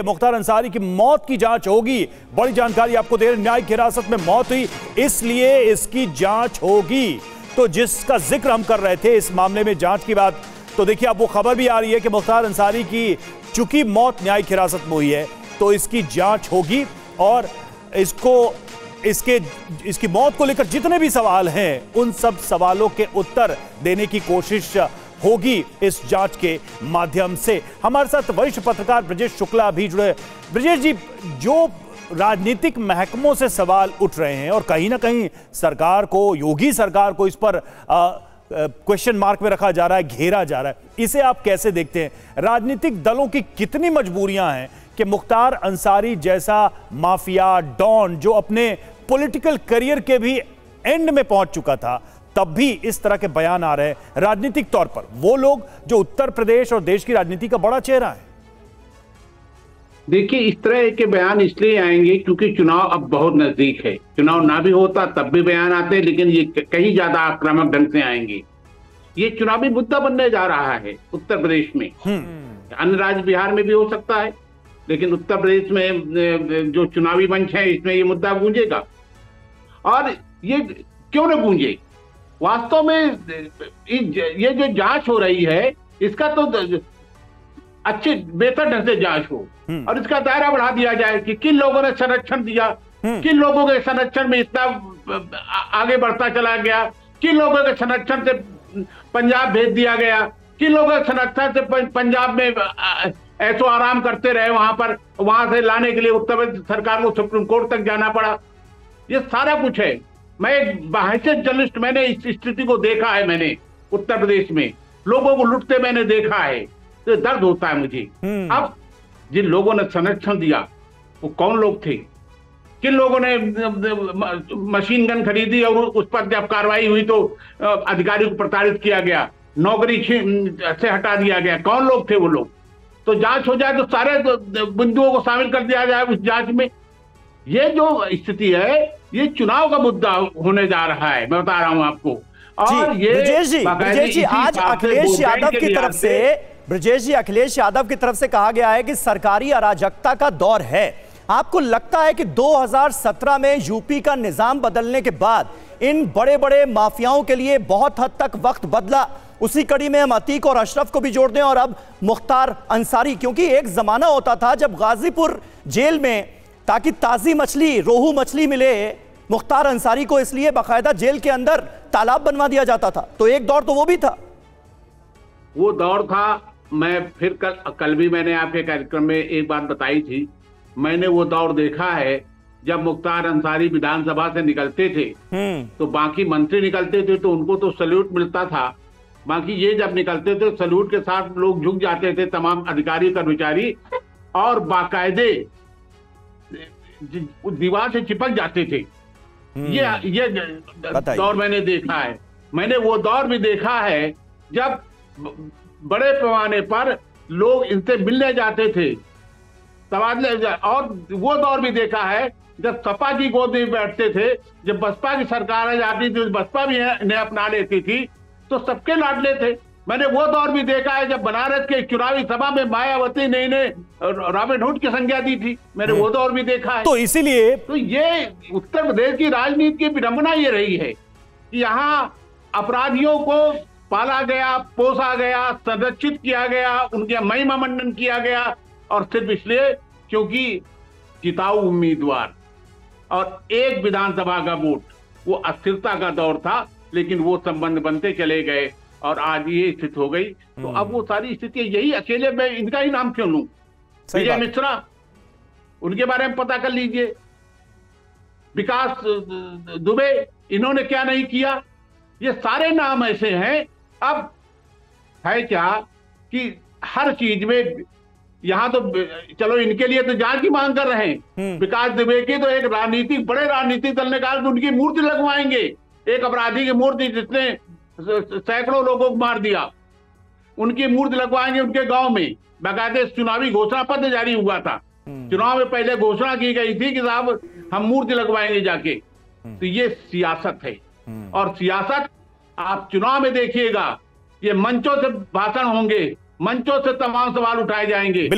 मुख्तार अंसारी की मौत की जांच होगी। बड़ी जानकारी आपको दे रहे हैं, न्यायिक हिरासत में मौत हुई इसलिए इसकी जांच होगी। तो जिसका जिक्र हम कर रहे थे इस मामले में जांच की बात, तो देखिए अब वो खबर भी आ रही है कि मुख्तार अंसारी की चूंकि मौत न्यायिक हिरासत में हुई है तो इसकी जांच होगी और इसकी मौत को लेकर जितने भी सवाल हैं उन सब सवालों के उत्तर देने की कोशिश होगी इस जांच के माध्यम से। हमारे साथ वरिष्ठ पत्रकार ब्रजेश शुक्ला भी जुड़े। ब्रजेश जी, जो राजनीतिक महकमों से सवाल उठ रहे हैं और कहीं ना कहीं सरकार को, योगी सरकार को इस पर क्वेश्चन मार्क में रखा जा रहा है, घेरा जा रहा है, इसे आप कैसे देखते हैं? राजनीतिक दलों की कितनी मजबूरियां हैं कि मुख्तार अंसारी जैसा माफिया डॉन जो अपने पॉलिटिकल करियर के भी एंड में पहुंच चुका था, तब भी इस तरह के बयान आ रहे हैं राजनीतिक तौर पर, वो लोग जो उत्तर प्रदेश और देश की राजनीति का बड़ा चेहरा है। देखिए, इस तरह के बयान इसलिए आएंगे क्योंकि चुनाव अब बहुत नजदीक है। चुनाव ना भी होता तब भी बयान आते हैं, लेकिन ये कहीं ज्यादा आक्रामक ढंग से आएंगे। ये चुनावी मुद्दा बनने जा रहा है उत्तर प्रदेश में। अन्य राज्य बिहार में भी हो सकता है, लेकिन उत्तर प्रदेश में जो चुनावी मंच है इसमें ये मुद्दा गूंजेगा। और ये क्यों न गूंजे, वास्तव में ये जो जांच हो रही है इसका तो अच्छे बेहतर ढंग से जांच हो और इसका दायरा बढ़ा दिया जाए कि किन लोगों ने संरक्षण दिया, किन लोगों के संरक्षण में इतना आगे बढ़ता चला गया, किन लोगों के संरक्षण से पंजाब भेज दिया गया, किन लोगों के संरक्षण से पंजाब में ऐसो आराम करते रहे, वहां से लाने के लिए उत्तर प्रदेश सरकार को सुप्रीम कोर्ट तक जाना पड़ा। ये सारा कुछ है। मैं एक बाहैसियत जर्नलिस्ट, मैंने इस स्थिति को देखा है। मैंने उत्तर प्रदेश में लोगों को लुटते मैंने देखा है, तो दर्द होता है मुझे। अब जिन लोगों ने संरक्षण दिया वो कौन लोग थे? किन लोगों ने मशीन गन खरीदी और उस पर जब कार्रवाई हुई तो अधिकारी को प्रताड़ित किया गया, नौकरी से हटा दिया गया, कौन लोग थे वो लोग? तो जांच हो जाए तो सारे बिंदुओं को शामिल कर दिया जाए उस जांच में। ये जो स्थिति है ये चुनाव का मुद्दा होने जा रहा है, मैं बता रहा हूं आपको। और ये ब्रजेश जी, आज अखिलेश यादव की तरफ से, ब्रजेश जी, अखिलेश यादव की तरफ से कहा गया है कि सरकारी अराजकता का दौर है। आपको लगता है कि 2017 में यूपी का निजाम बदलने के बाद इन बड़े बड़े माफियाओं के लिए बहुत हद तक वक्त बदला? उसी कड़ी में हम अतीक और अशरफ को भी जोड़ दें और अब मुख्तार अंसारी, क्योंकि एक जमाना होता था जब गाजीपुर जेल में ताकि ताजी मछली, रोहू मछली मिले, मुख्तार अंसारी को इसलिए बाकायदा जेल के अंदर तालाब बनवा दिया जाता था। तो एक दौर तो वो भी था। वो दौर था। मैं फिर कल भी मैंने आपके कार्यक्रम में एक बात बताई थी। मैंने वो दौर देखा है जब मुख्तार अंसारी विधानसभा से निकलते थे तो बाकी मंत्री निकलते थे तो उनको तो सैल्यूट मिलता था, बाकी ये जब निकलते थे सैल्यूट के साथ लोग झुक जाते थे, तमाम अधिकारी कर्मचारी, और बाकायदे दीवार से चिपक जाते थे। ये दौर मैंने देखा है। मैंने वो दौर भी देखा है जब बड़े पैमाने पर लोग इनसे मिलने जाते थे, तबादले, और वो दौर भी देखा है जब सपा की गोद में बैठते थे, जब बसपा की सरकार आ जाती थी, बसपा भी इन्हें अपना लेती थी तो सबके लाडले थे। मैंने वो दौर भी देखा है जब बनारस के चुनावी सभा में मायावती ने इन्हें रॉबिन हुड की संज्ञा दी थी, मैंने वो दौर भी देखा है। तो इसीलिए तो ये उत्तर प्रदेश की राजनीति की विडंबना ये रही है कि यहाँ अपराधियों को पाला गया, पोसा गया, संरक्षित किया गया, उनके महिमा मंडन किया गया, और सिर्फ इसलिए क्योंकि जिताऊ उम्मीदवार और एक विधानसभा का वोट, वो अस्थिरता का दौर था, लेकिन वो संबंध बनते चले गए और आज ये स्थिति हो गई। तो अब वो सारी स्थिति यही, अकेले मैं इनका ही नाम क्यों लूं? विजय मिश्रा, उनके बारे में पता कर लीजिए, विकास दुबे, इन्होंने क्या नहीं किया, ये सारे नाम ऐसे हैं। अब है क्या कि हर चीज में यहां तो चलो इनके लिए तो जांच की मांग कर रहे हैं। विकास दुबे की तो एक राजनीतिक, बड़े राजनीतिक दल ने कहा कि उनकी मूर्ति लगवाएंगे, एक अपराधी की मूर्ति जिसने सैकड़ों लोगों को मार दिया, उनकी मूर्ति लगवाएंगे उनके गांव में। बाकायदे चुनावी घोषणा पत्र जारी हुआ था, चुनाव में पहले घोषणा की गई थी कि साहब हम मूर्ति लगवाएंगे जाके। तो ये सियासत है, और सियासत आप चुनाव में देखिएगा, ये मंचों से भाषण होंगे, मंचों से तमाम सवाल उठाए जाएंगे।